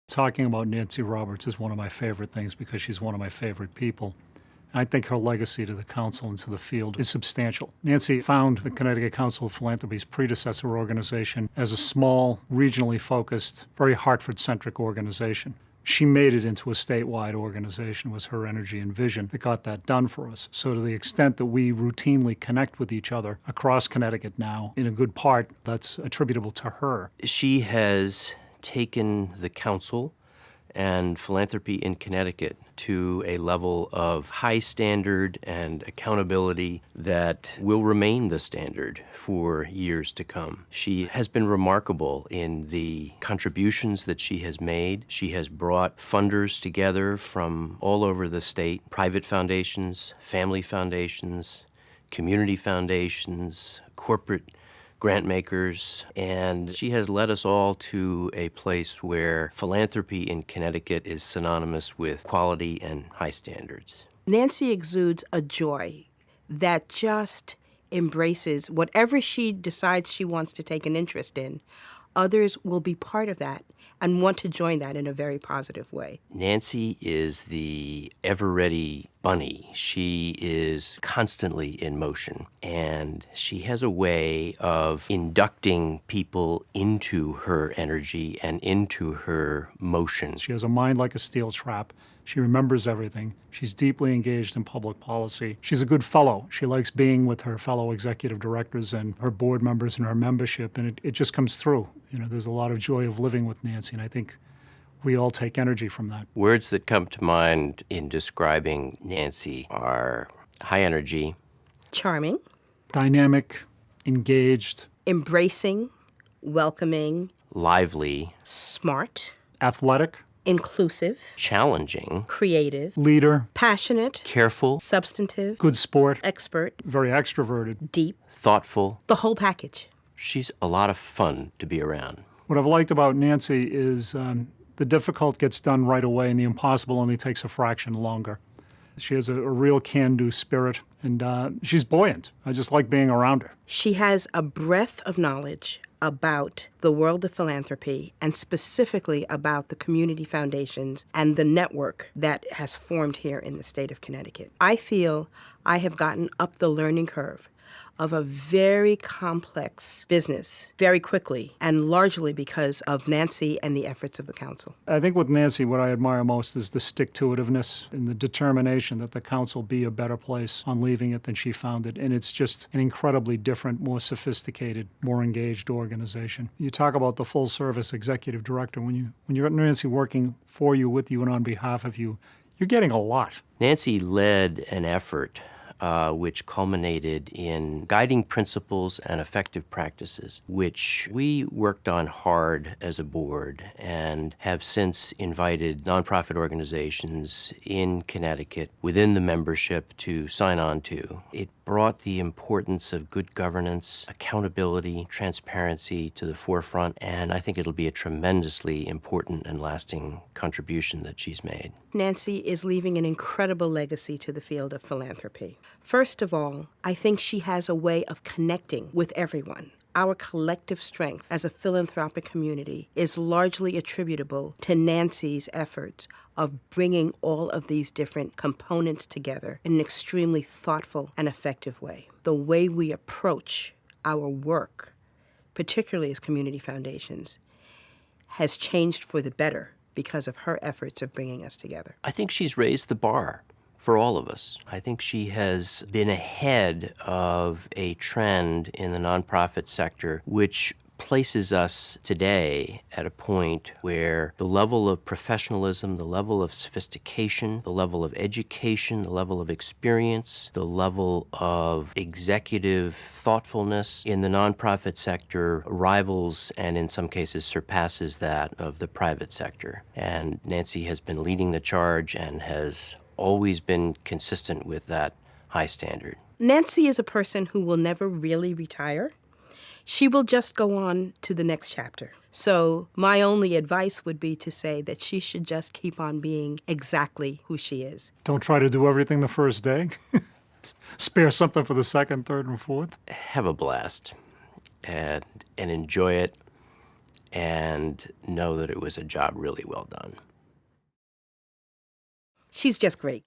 Talking about Nancy Roberts is one of my favorite things because she's one of my favorite people. I think her legacy to the council and to the field is substantial. Nancy found the Connecticut Council of Philanthropy's predecessor organization as a small, regionally focused, very Hartford-centric organization. She made it into a statewide organization. It was her energy and vision that got that done for us. So to the extent that we routinely connect with each other across Connecticut now, in a good part, that's attributable to her. She has taken the council and philanthropy in Connecticut to a level of high standard and accountability that will remain the standard for years to come. She has been remarkable in the contributions that she has made. She has brought funders together from all over the state, private foundations, family foundations, community foundations, corporate grant makers, and she has led us all to a place where philanthropy in Connecticut is synonymous with quality and high standards. Nancy exudes a joy that just embraces whatever she decides she wants to take an interest in. Others will be part of that and want to join that in a very positive way. Nancy is the ever-ready bunny. She is constantly in motion, and she has a way of inducting people into her energy and into her motion. She has a mind like a steel trap. She remembers everything. She's deeply engaged in public policy. She's a good fellow. She likes being with her fellow executive directors and her board members and her membership, and it just comes through. You know, there's a lot of joy of living with Nancy, and I think we all take energy from that. Words that come to mind in describing Nancy are high energy, Charming, dynamic, engaged, embracing, welcoming, lively, smart, athletic, inclusive, challenging, creative, leader, passionate, careful, substantive, good sport, expert, very extroverted. deep, thoughtful. the whole package. She's a lot of fun to be around. What I've liked about Nancy is the difficult gets done right away and the impossible only takes a fraction longer. She has a real can-do spirit, and she's buoyant. I just like being around her. She has a breadth of knowledge about the world of philanthropy and specifically about the community foundations and the network that has formed here in the state of Connecticut. I feel I have gotten up the learning curve of a very complex business very quickly, and largely because of Nancy and the efforts of the council. I think with Nancy, what I admire most is the stick-to-itiveness and the determination that the council be a better place on leaving it than she found it. And it's just an incredibly different, more sophisticated, more engaged organization. You talk about the full-service executive director. When you got Nancy working for you, with you, and on behalf of you, you're getting a lot. Nancy led an effort which culminated in guiding principles and effective practices, which we worked on hard as a board and have since invited nonprofit organizations in Connecticut within the membership to sign on to. It brought the importance of good governance, accountability, transparency to the forefront, and I think it'll be a tremendously important and lasting contribution that she's made. Nancy is leaving an incredible legacy to the field of philanthropy. First of all, I think she has a way of connecting with everyone. Our collective strength as a philanthropic community is largely attributable to Nancy's efforts of bringing all of these different components together in an extremely thoughtful and effective way. The way we approach our work, particularly as community foundations, has changed for the better because of her efforts of bringing us together. I think she's raised the bar for all of us. I think she has been ahead of a trend in the nonprofit sector which places us today at a point where the level of professionalism, the level of sophistication, the level of education, the level of experience, the level of executive thoughtfulness in the nonprofit sector rivals and in some cases surpasses that of the private sector. And Nancy has been leading the charge and has always been consistent with that high standard. Nancy is a person who will never really retire. She will just go on to the next chapter. So my only advice would be to say that she should just keep on being exactly who she is. Don't try to do everything the first day. Spare something for the second, third, and fourth. Have a blast and enjoy it and know that it was a job really well done. She's just great.